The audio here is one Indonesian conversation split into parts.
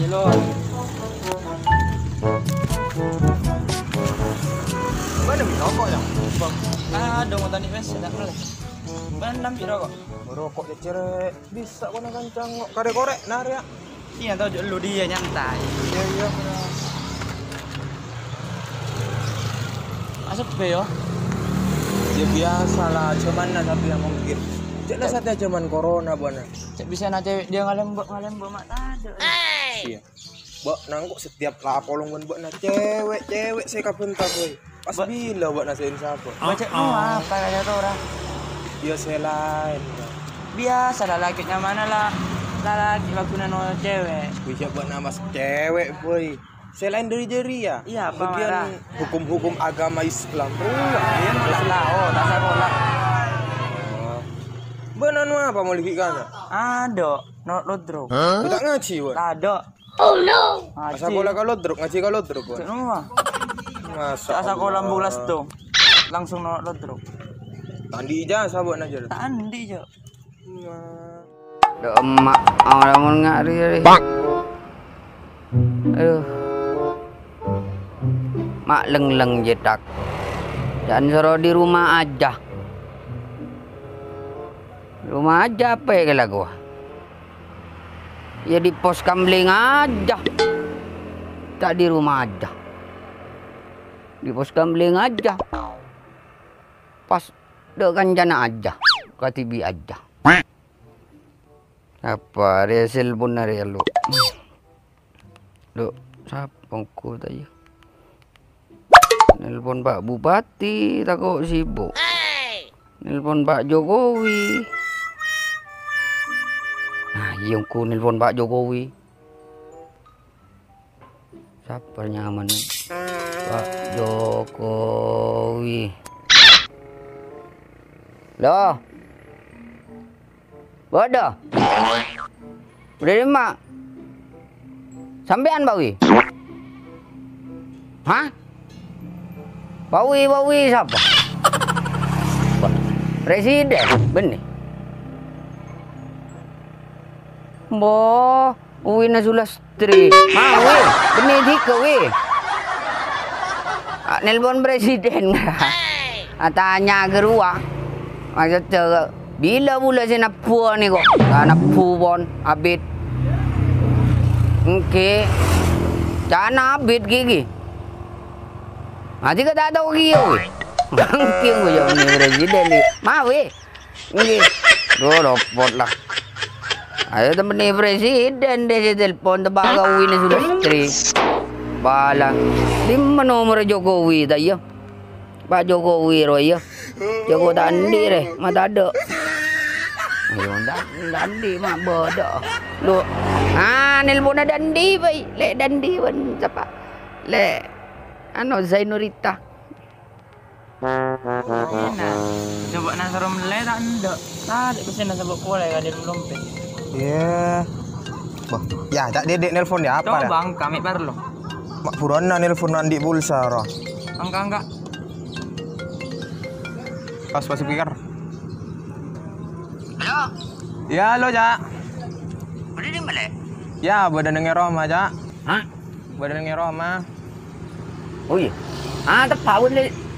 lo. Mana rokok ya? Bang, ada mau tani wes tidak boleh. Bandam piro kok? Rokok cere bisa kena kancang kare korek nari ya. Iya tahu lu dia nyantai. Iya iya. Masuk be yo. Ya biasa lah, cuman tapi yang mungkin. Jangan saatnya cuman corona buana. Cek bisa na cewek dia ngalembok mak tado. Iya. Mbak nangkuk setiap lah polongan mbak na cewek saya kapan tak boy. Pas bila mbak nasiin siapa? Baca apa kaya tuh orang? Ya selain. Biasa lah lakinya mana lah. Laki lakukan no cewek. Bisa buat nama cewek boy. Selain dari ya. Iya, apa bagian marah? hukum-hukum agama Islam. Iya malah oh tak sekolah. Benar apa mau lihat Ada, no lodro. Tak ngaji boy. Ada. Oh no. Asal sekolah kalau druk ngaji kalau druk boy. Semua. Masa Asa sekolah bulas tuh. Langsung no lodro. Tandi ijazah buat aja. Tak andi jo. Do emak orang mau ngari. Aduh. Mak leng-leng jedak. Dan suruh di rumah aja. Rumah aja apa ya kalau gua? Ya di pos kamling aja. Tak di rumah aja. Di pos kamling aja. Pas dek kanjana aja. Katibi aja. Apa resil pun nari lu. Lu sapongku tadi. Nelpon Pak Bupati takut sibuk. Nelpon Pak Jokowi. Nah, yung ku nelpon Pak Jokowi. Siapa nyaman? Pak Jokowi. Loh. Bodoh. Udah lima. Sampean Bawi? Hah? Bawi siapa? Presiden, benih. Bo, Uwi na Sulastri. Wi, benih dika wi. Nelpon presiden. Tanya gerua. Maksud bila mula saya napua ni kok? Napu bon, abit. Oke. Jangan abit gigi. Nanti ka tak tahu kiyo. Mungkin ko yung ni presiden ni. Mawi. Ngi. Repot lah. Ayo temen ni presiden dia telepon tebaga uwi ni Sulastri. Bala. Lima nomor Jokowi tak ya? Pak Jokowi ro ya. Joko Dandi re, mata ada. Ayo Dandi mak bodoh. Lu. Nelpon Dandi bai. Lek Dandi pun siapa? Lek ano Zainurita. Enak. Coba nasar melek tak ndak. Tadi bisa nasar bola ya dia lompet. Iya. Bah, ya tak dedek nelpon ya apa Tuh ya? bang, kami baru lo. Mak purana nelpon andi pulsa ro. Enggak. Pas speaker. Halo. Ya halo Cak. Udah di mana? Ya badan dengar Roma Cak. Hah? Badan dengar Roma. Oh iya. Tepat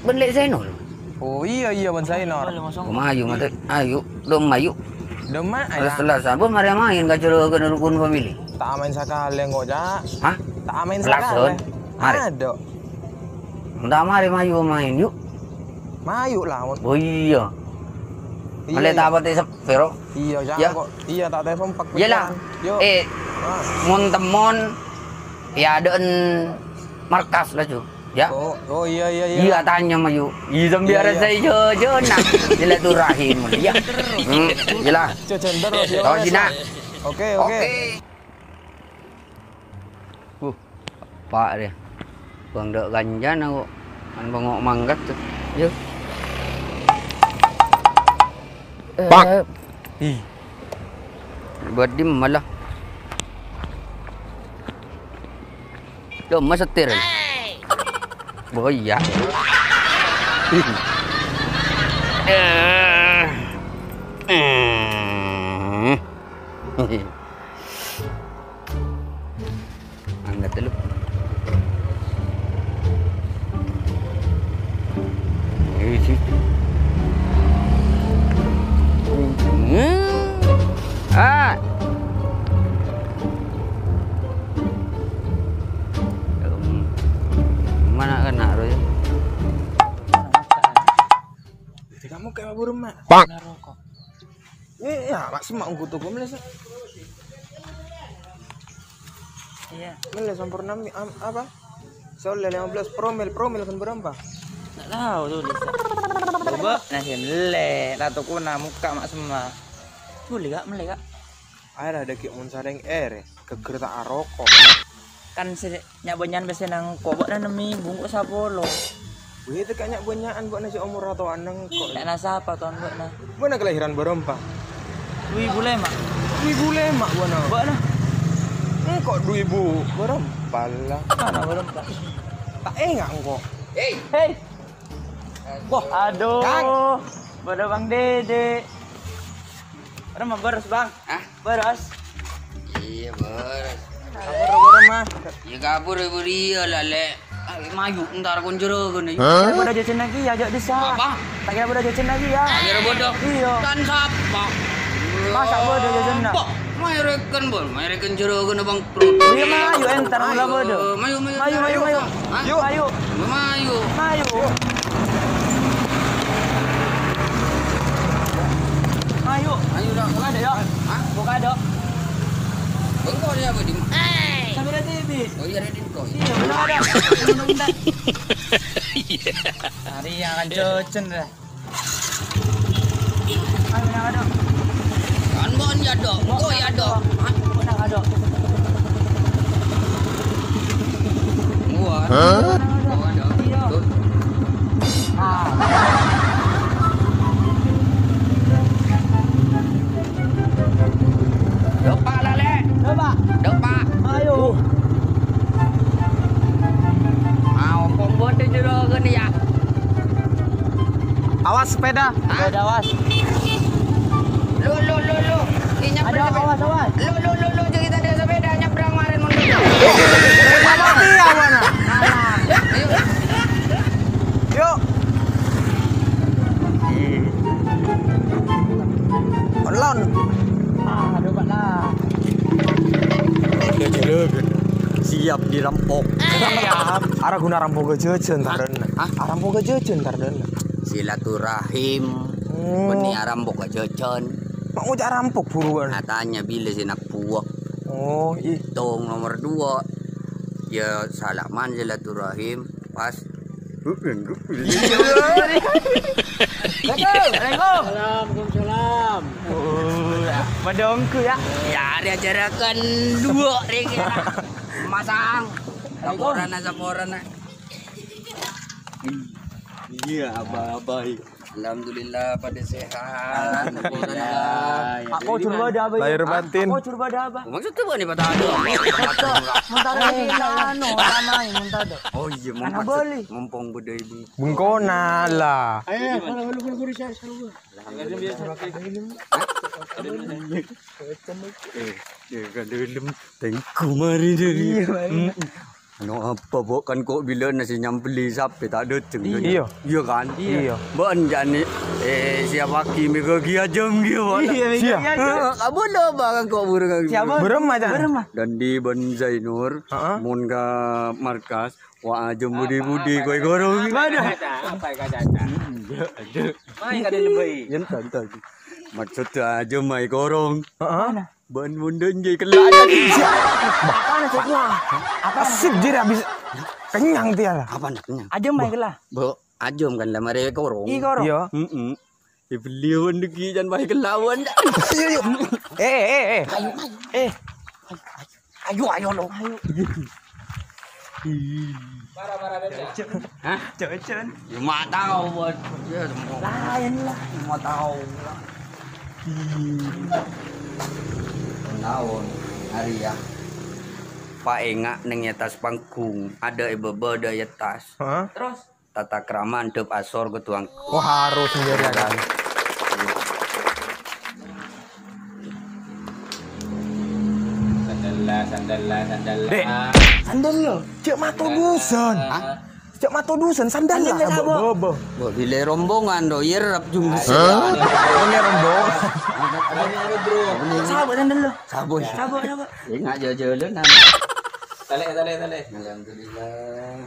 benlek Zainul. Oh iya ban saya nor. Kumayu mate. Ayo, dom mayu. Demak Setelah sabun mari main kacau ke rukun family. tak main sekali kok Cak. Hah? Tak main Langsung? sekali. Mari. Ada. Ndak mari mayu main yuk. Mayu lah. Oh iya. Male tak apa teh Vero? Iya Cak Ya. kok. Iya tak telepon pak. Iyalah. Yuk. Mun temon ya ada markas lah cu. Ya. Oh iya. Iya tanya mayu. Iya biar saya jona. Silaturahim ya. Jelas. Cender terus ya. Tahu Cina. Oke. Pak dia. Bang dek ganjan aku. Kan bengok mangkat tuh. Yuk. Pak. Buat dim malah. Tuh mas setir. Boya. Ah. Mana kena Roy? Kamu kayak burung mak. Rokok. Ya, mak semak ngkutu gue meles. Iya. Meles sempurna apa? Soalnya 15 promil kan berapa? Nggak tahu tuh Lisa. Coba nasi melek, tato kuna muka mak semua. Boleh gak melek gak? Ada kayak mun sareng keger tak rokok. Kan nyabanyan besi nang kobok na nami bungkus sapolo. Begitu kayaknya banyaan buat nasi umur atau aneng kok. Nek nasa apa tuan buat na? Mana kelahiran berapa? 2005. 2005 buana. Buat na? Kok 2000 berapa lah? Mana berempat? Tak enggak kok. Hei. Wah, aduh. Kang. Bodoh Bang Dede. Ada mah beres Bang. Hah? Beres. Iya beres. Kabur mah. Ya kabur dia lah le. Maju ntar kon jero kan. Kita bodoh jajan lagi ya, ajak desa. Apa? Tak kira bodoh jajan lagi ya. Akhir bodoh. Iya. Kan sapa? Masa bodoh jajan nak? Mayoreken bol, mayoreken jero kan bang perut. Iya mayu entar mula bodoh. Mayu. Mayu. Hah? Yuk. Mayu. Mayu. Mayu. Mayu. Ayo dah. Buka ada ya. Hah? Buka ada. Bengkok dia apa di? Sambil ada TV. Oh iya Redin kok. Iya, benar ada. Bentar. Hari yang akan cocen dah. Ayo, benar ada. Kan bon ya dok. Oh ya dok. Hah? Benar ada. Gua. Benar ada. Oh ada. Iya. Tuh. Ah. Dok pak lah le. Coba. Dok pak. Ayo. Mau pembot jero kan ya. Awas sepeda. Ada awas. Lu. Ini Ada awas. Lu cerita dia sepeda nyebrang kemarin mundur. Mati ya mana? Yuk. Onlon. Coba lah. Siap dirampok. Siap. Arah guna rampok ke jajan tarden. Rampok ke jajan tarden. Silaturahim. Beni rampok ke jajan. Mak ngajak rampok buruan. Katanya bila si nak puak. Oh, Tong nomor 2. Ya salaman silaturahim pas. Assalamualaikum. Waalaikumsalam. Badongku ya. Ya diajarakan 2 ring ya. Masang. Laporan. Iya, baik. Alhamdulillah pada sehat. Alhamdulillah. Aku curba ada apa? Lahir batin. Aku curba ada apa? Maksud tu apa ni patah ada? Muntah lagi ano, sama yang muntah ada. Oh iya, Mana boleh? mumpung budaya ibu. Bengkona lah. Ayo, kalau guru saya seru. Dia kan dalam tengku mari dari. Ano apa kan kok bila nasi nyambeli sampai tak ada ceng. Iya. Iya kan? Iya. Ban jani siapa kimi ke kia jam dia. Siap. Kamu lo bang kok burung. Siapa? Berem aja. Dan di Ban Zainur, mun ka markas, wa aja budi-budi koi gorong. Ada. Mai ka din lebay. Yan tantag. Maksud aja mai gorong. Ban mundan jadi kelada. Apa nak wah? Asik dia habis kenyang dia lah. Apa naknya? Aja mai kelah. Bo, ajom kan lah mereka gorong. Igor. Iya. Beliau degi jangan baik kelawan. Ayo lo. Hah? Cocen. Ya mak tahu buat. Ya Lain lah. mau tahu. Tahun hari ya. Pak Enga neng atas panggung ada ibu beda atas. Terus Tata krama antep asor ketuang. Wah harus sendiri kan. sandal. Dek, sandal lo. Cek matu busan. Cak mato dusun sandal lah. Bobo. Bo bila rombongan do yerap jung Ini rombong. Sabar dan dulu. Saboy. Sabar. Ingat jalan nan. Tale. Alhamdulillah.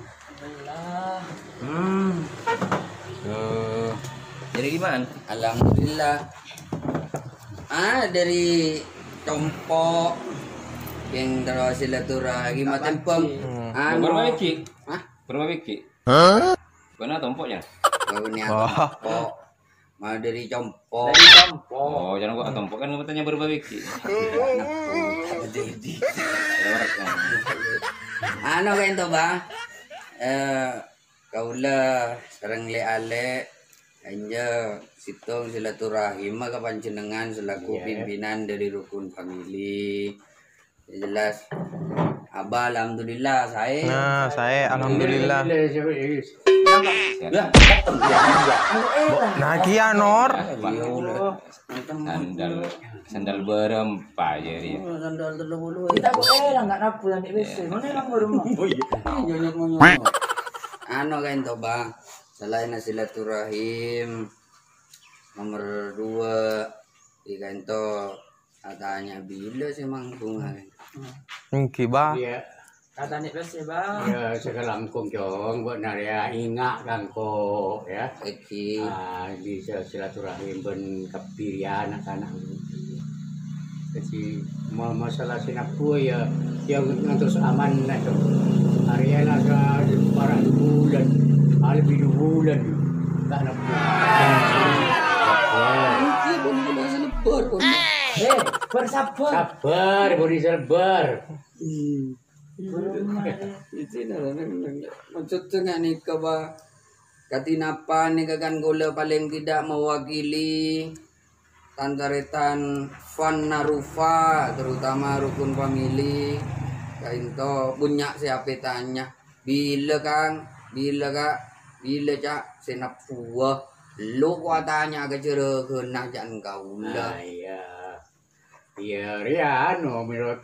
Jadi gimana? Alhamdulillah. Dari Tompo yang terus silaturahim matempeng. Berapa biji? Hah? Berapa biji? Benar tompoknya? Kau ni Tompo. Mau dari Tompo. Oh, jangan gua tompok kan katanya berapa biji. Jadi. Kan to ba? Kaula sareng le-ale anja sitong silaturahim ka panjenengan selaku pimpinan dari rukun famili. Jelas. Abah alhamdulillah saya. Nah, saya alhamdulillah. Nah, kia Nor. Sandal berempat ya dia. Sandal 30. Kita kok enggak napu yang di WC. Mana yang berumah? Kan to bang, selain silaturahim nomor 2 ikan to katanya bila sih mangkung kan. Mungkin ba. Iya. Katanya WC bang. Ya sekarang kong buat naria ingat kan kok ya. Eki. Bisa silaturahim ben kapirian anak-anak. Jadi masalah sinapu ya yang ngantos aman na to. Area laga para bulan, lebih 2 bulan. Tak nak. Mungkin benar selebar pun. Bersabar. Sabar, beri sabar. Itu maksudnya nih kaba katinapan nih kan gula paling tidak mewakili tantaretan Fan Narufa terutama rukun famili kainto punya siapa tanya bila kang bila kak bila cak senapua lu kuatanya ke cere kena jangan kau lah. Iya Rian menurut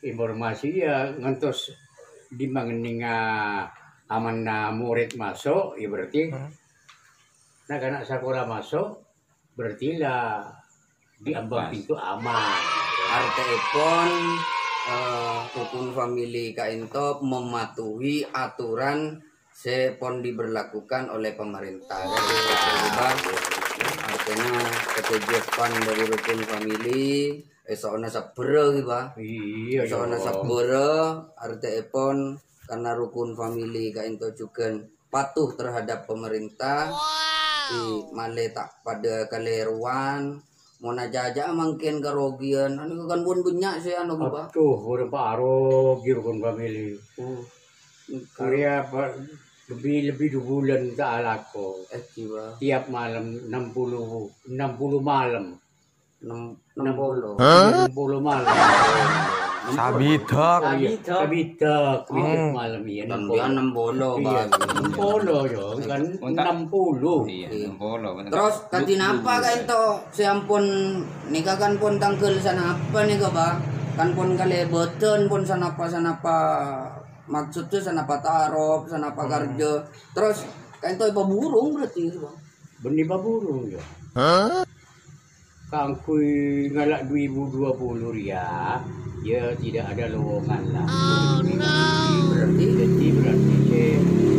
informasi ya ngantos di mengeninga aman murid masuk ya berarti nah anak sekolah masuk berarti lah di ambang pintu aman. Artepon rukun famili kainto mematuhi aturan sepon diberlakukan oleh pemerintah. Artinya ketujuan dari rukun famili esokna sabere ba. Iya. Esokna sabere artepon karena rukun famili kainto juga patuh terhadap pemerintah. Male tak pada kaleruan mau najaja mungkin kerogian anu kan pun banyak sih anu ba. Tuh udah paro rukun famili. Karya lebih 2 bulan tak alako. Tiap malam 60 malam. 60 malam. Sabidak. Sabidak malam ya. Dan dia 60 ba. 60 yo kan 60. Iya, 60. Terus katinapa ka ito si ampun nika kan pun tangkel sanapa nika ba? Kan pun kalebeten pun sanapa maksudnya sanapa tarop, sanapa karja. Terus kan ito ipaburung berarti ba? Benih baburung yo. Kangkui ngalak 2020 ya. Ya tidak ada lowongan lah. Berarti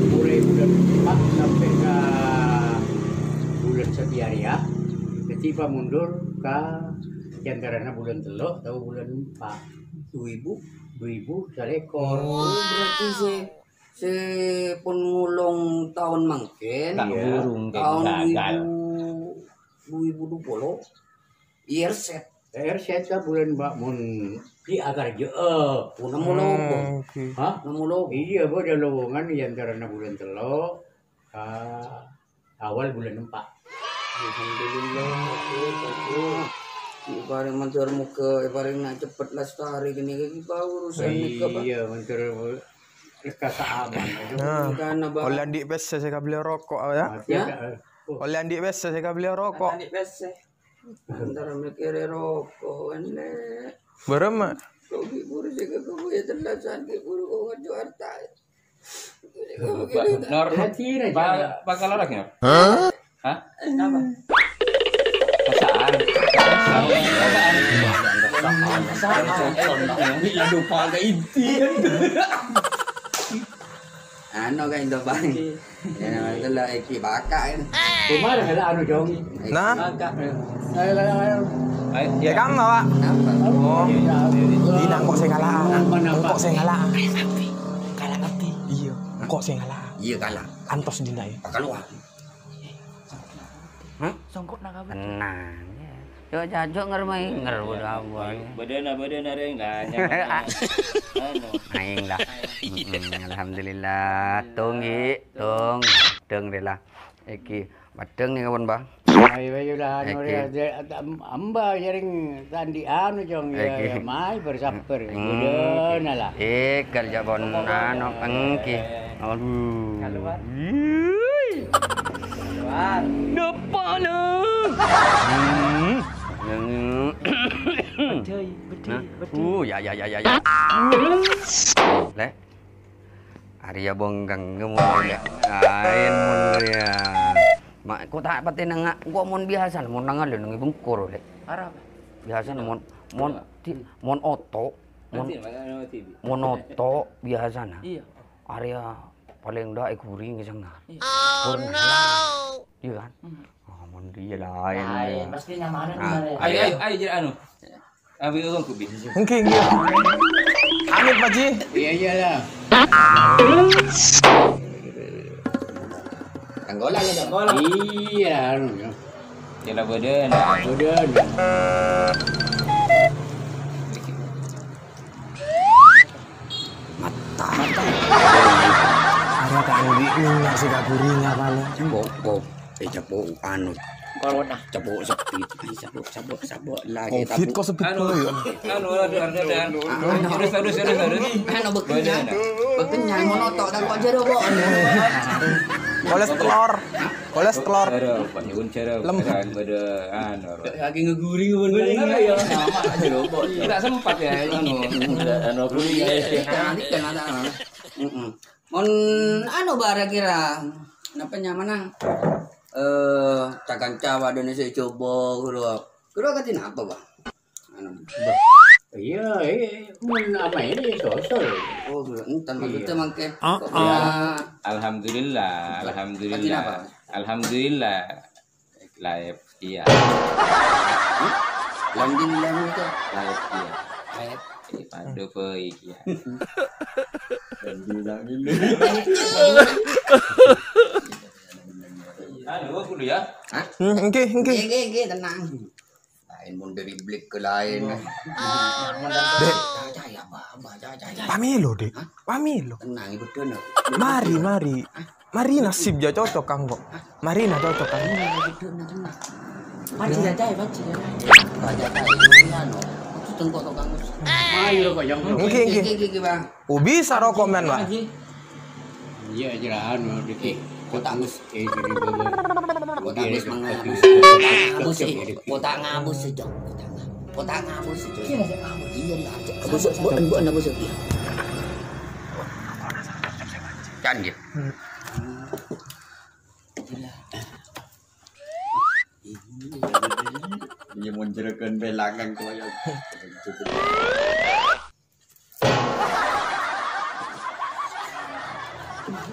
mulai bulan 4 sampai ke bulan Setiaria. Ketiba mundur ke antaranya bulan telok atau bulan 4. 2000 salekor. Berarti si pun ngulung tahun mangken. Burung Tahun gagal. 2020. Year set. Saya bulan Mbak Mun di agar je. Nemu logo. Hah? Nemu logo. Iya, ada lowongan di antaranya bulan telok ke awal bulan 4. Alhamdulillah. Ibaring mantur muka, ibaring nak cepet lestari gini gini urusan ni ke ba? Iya, mantur kasa aman. Kan ba? Oleh adik biasa saya beli rokok ya. Oleh adik biasa saya beli rokok. Tadi bese. Antara mikir rokok ene. Berapa? Kau buru sih ke kau ya telasan ke buru kau ngajar harta. Nor, Tira aja. bakal orang ya? Hah? Apa? Pasaan. Aduh, pakai inti. Ano kayo ito bang? Yan naman ito lang, ikibaka. Kumara ka ano jong. Nah, Ayo, ya kamu Pak. Apa? Oh, di nang kok sing ngalah. Apa? Kok sing ngalah. Kalah ngerti. Iya, kok sing ngalah. Iya kalah. Antos dina ya. Keluar. Hah? songkok nak apa? Tenang. Yo jajo ngermai ngerbud apa. Badana ada enggak nyaman. Anu. Aing lah. Alhamdulillah. Tung deh lah. Eki badeng nih kawan bang. Ay lah ano ya amba jaring tandi ano jong ya mai bersaper. Udah nala. Kerja bon ano engki. Aduh. Keluar. Depan ya. Le. Arya bonggang ngemun ya. Ain mun ya. Mak ko tak pati nang gua mun biasa mun nangal nang bungkur le. Arab. Biasa mon oto. Mon oto biasa na. Iya. Arya paling dah kuring isang na. Oh no. Iya kan? Mun dia lain. Pasti nyamanan Ayo jadi anu. Ambil uang kubi. Mungkin ya. Amit Pak Ji. Iya lah. Tanggolan ya dong. Iya ano jong. Jela badana. Udah. Ada tak ngi minyak sih gak kuring apa lo. Bok. Capo anu. Kalau nah. Capo sepi. Sabok lagi Covid kok sepit Anu, tuh ya. anu. Terus. Ano bekenyang. Bekenyang monotok dan kok jero kok. Kolesterol. Cara Pak Nyun cara kan pada anu. Lagi ngeguring bener ya. Sama aja lo. Tidak sempat ya anu kubi. Nanti kan ada. Mon anu bara kira. Napa nyamanang? Cakan cawa Indonesia coba kira katin apa bang? Anu. Iya, mun apa ini sosol. Oh, entar maksudnya mangke. Alhamdulillah. Live iya. Landing itu. Live iya. Padu peuy iya. Anu kudu ya. Hah? Oke. Oke, tenang. Lain mun dari blik ke lain. Dek, Jaya, Jaya. pamilo dek. Pamilo. Tenang ibu tuh. Mari. Mari nasib ja cocok kang kok. Mari na cocok kang. Paci jajai. Anu. Tengkok tok Kang. Ayo kok jong. Oke. Iki Bang. Oh bisa rokok men Pak. Iya jiraan dikit. Kotangus. Jadi bener. Kotangus mangabus. Kotak ngabus sejak. Kotak ngabus sejak. Iya lah. Abus buat abus ya. Kan gitu. Iya mau jerakan belangan kau yang.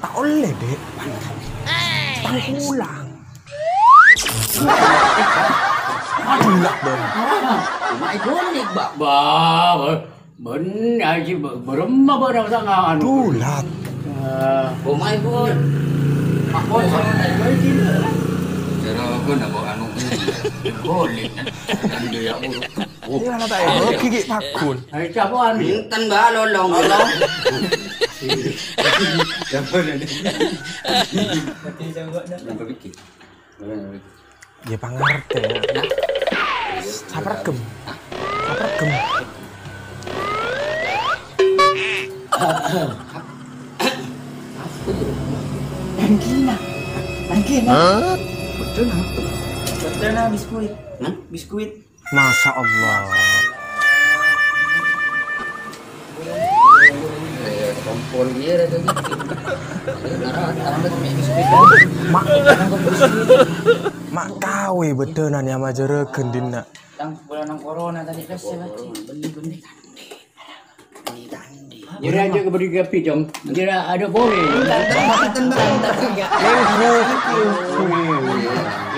Tak oleh dek. Pulang. Pulang dong. Mai bonik, Bang. Ben aja beremma barang sangat anu. Bulat. Mai pun. Aku sama dari sini. Cara aku nak bawa anu. Bolik. Dan dia urut. Iya lah tak ya. Gigi pakun. Ay capuan. Mintan ba lolong. Ya pangerti ya. Sapragem. Betul nah biskuit. Biskuit. Masya Allah. pol dia itu gitu. Mak kawe bedenan ya majereken dina. Yang bulan corona tadi kasih beli Jadi aja keberi kopi dong. Jadi ada boleh.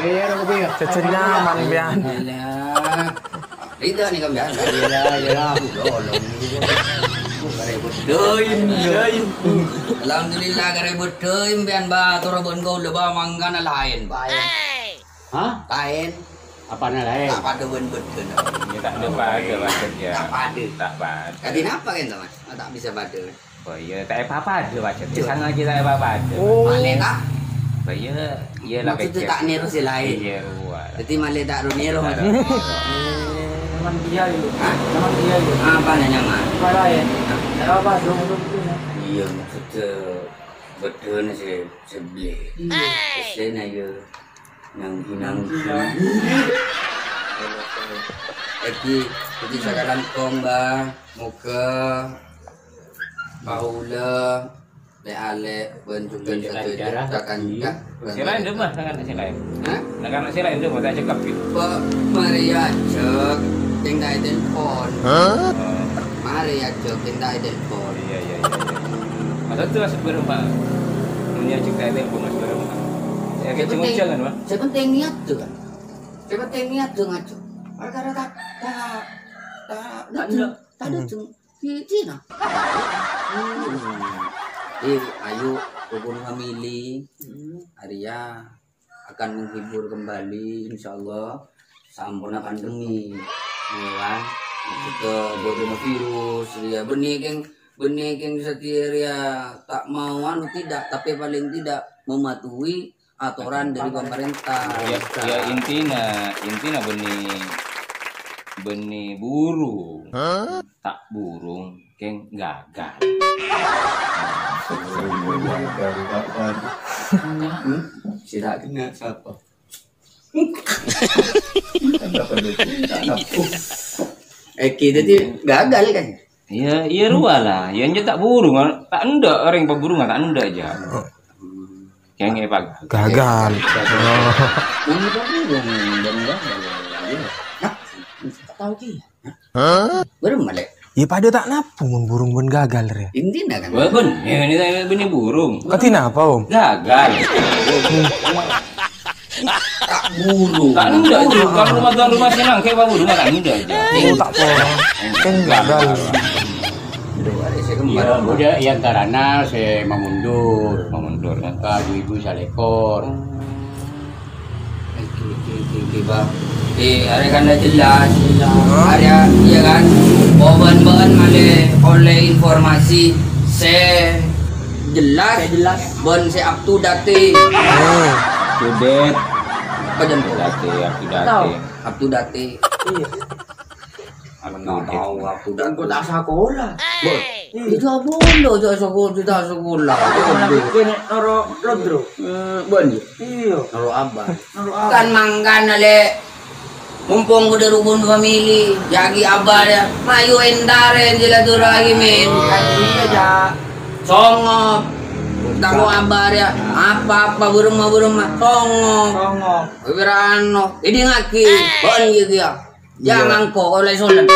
Ya ada kopi ya. Cecen nyaman bian. Itu nih kan biasa. Ya. Alhamdulillah karebut teuing bian batur bon gol leba mangkana lain bae. Hah? Lain Apa lain? apa ada beun-beun. Ya tak ada badet ya. Tak pada. Tak badet. Kadin apa kan Mas? Tak bisa pada. Oh iya, tak apa-apa ada badet. Di sana kita apa-apa ada. Male tak? Oh iya, iyalah Maksudnya tak niru si lain. Iya, ruah. Jadi male tak niru. Teman dia itu. Hah? Teman dia itu. Apa nanya mah? Apa lain? Apa dong? Iya maksudnya betul sih sebeli. Kesana ya nang. Jadi sekarang komba muka baula le bentukan satu takkan juga. Silain deh mah, kan silain. Hah? Nah kan silain deh mau tak cekap gitu. Maria cek tinggal telepon. Maria cek tinggal telepon. Iya. Masa tu lah seberapa? Punya cerita telepon mas seberapa? Ya kecil kan mah. Sepenting niat tuh kan. Sepenting niat tuh ngaco. Perkara tak ada tuh. Cina. Ayo rukun family Arya akan menghibur kembali insyaallah sampurna pandemi ya kan kita bodoh virus ya benih setia tak mau anu tidak tapi paling tidak mematuhi aturan dari pemerintah Ya intinya benih burung tak burung keng gagal. Tidak kena siapa kita tuh gagal kan Iya ruah lah. Yang tak burung, tak enda orang pemburu tak enda aja. Keng pag. Gagal. ini burung dan gagal tahu ki belum malek Iya pada tak napung burung pun gagal re. intinya kan Ini benih burung. Katina apa om? Gagal. tak burung Tak enda aja. Kalau rumah senang kayak burung tak enda aja. Oh tak apa. Kan gagal. Ya, udah yang karena saya memundur Mundur kan. ke ibu salekor. hari kan dah jelas hari iya kan bahan oleh informasi saya jelas bon saya up to date Sudet. apa jam Up to date. tahu aku dan kau tak sekolah itu apa lo tak sekolah Noro lodro. bon Iya. naro abah kan mangkan ale mumpung udah rukun family jagi abah ya mayu endaren silaturahim Iya. songop tamu abah ya apa burung mah songop Songong. berano ini ngaki bon gitu ya jangan kok oleh solan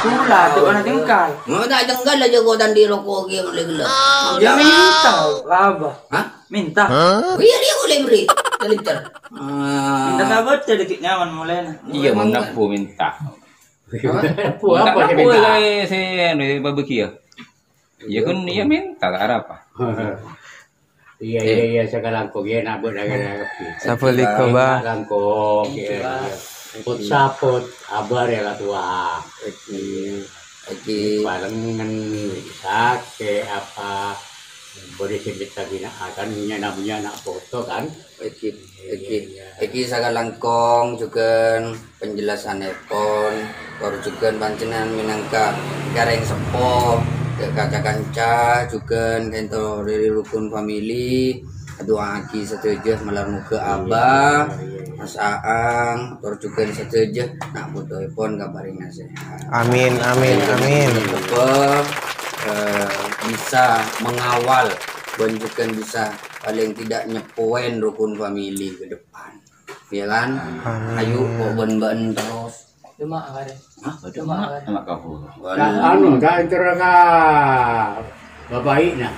Pula tu anak tingkal. mau tak jenggal aja kau dan di rokok gitu gila Dia minta apa? hah Minta. iya dia boleh beri liter Minta sahabat jadi nyaman mulai. Iya menapu minta. Apa Tak dia boleh minta? saya dari barbecue ya. Ya kan dia minta tak ada apa. Iya sekarang kok dia nak buat dagang. Siapa liko ba? Langkong, put sapot, abar ya lah tua. Oke Barengan sake apa boleh sebut lagi nak akan namanya nak foto kan. Iki sakalangkong juga penjelasan epon baru juga pancenan minangka gareng sepo kakak kanca juga kento dari rukun family doa aki setuju malam muka abah Mas Aang baru juga setuju nak foto epon kabarin sehat Amin. apa bisa mengawal dan juga bisa paling tidak nyepoin rukun family ke depan. Ya kan? Ayo kok ben-ben terus. Cuma ada. Hah? Cuma sama kau. Anu, dah antara bapak nak.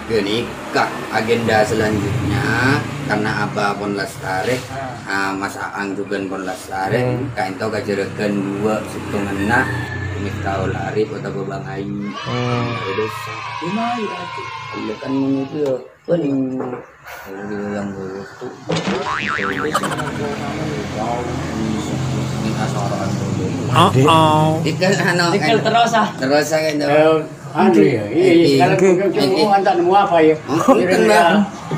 Genika agenda selanjutnya karena Abah pun lestari, Mas Aang juga pun lestari, kain tau kajerekan dua setengah Miftahul Arif atau Babang Ayu. Dosa. Cuma itu. Kalau kan menuju paling bilang itu. Ikan terus ah. Terus kan Anu ya, iya sekarang kamu antar nemu apa ya?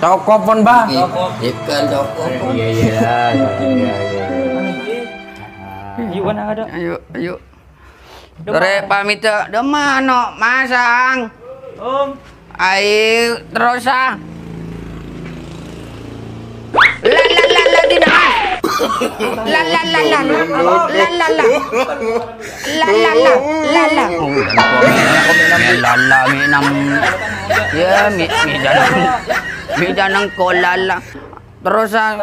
Toko pon bah. Ikan toko. Iya. Yuk mana ada? Ayo. Dore pamit de mano masang. Ayo terus ah. La dina. La. Lala minam. Ya mi danang ko lala. Terus ah.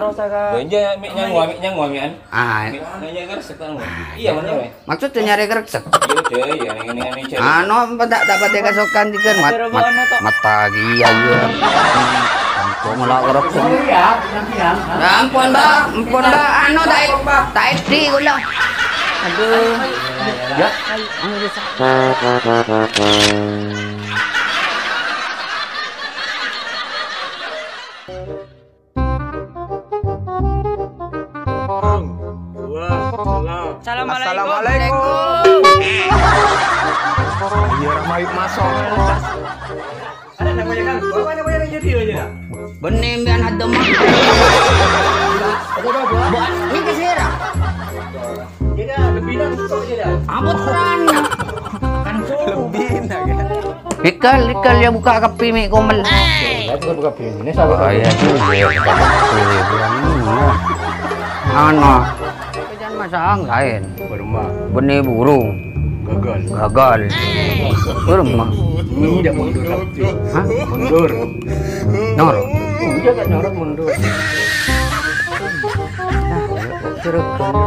Benja mik nyangwa mi an. Ah, Nanya keresek kan. Iya mana we? maksudnya nyari keresek. Iya ini cari. Ano tak pati kasukan dikeun mata iya. Kok malah keresek. Iya, nantian. Ampun ba, anu taik di gula. Aduh. Ya. Assalamualaikum. Iya ramai masuk. Ada namanya kan? Mana yang jadi aja. Benih biar ada mah. Buat ini kesira. Jadi lebih dah untuk je dah. Abot rana. Kan lebih Bina kan. Ikal ya buka kapi mi komel. Itu buka piring. Ini sahabat. Oh iya juga. Ano. Jangan masang lain. Berumah. Benih burung. Gagal. Berumah. Ini tidak mundur tapi. Hah? Mundur. Nor. Dia tak nyorot mundur. Nah,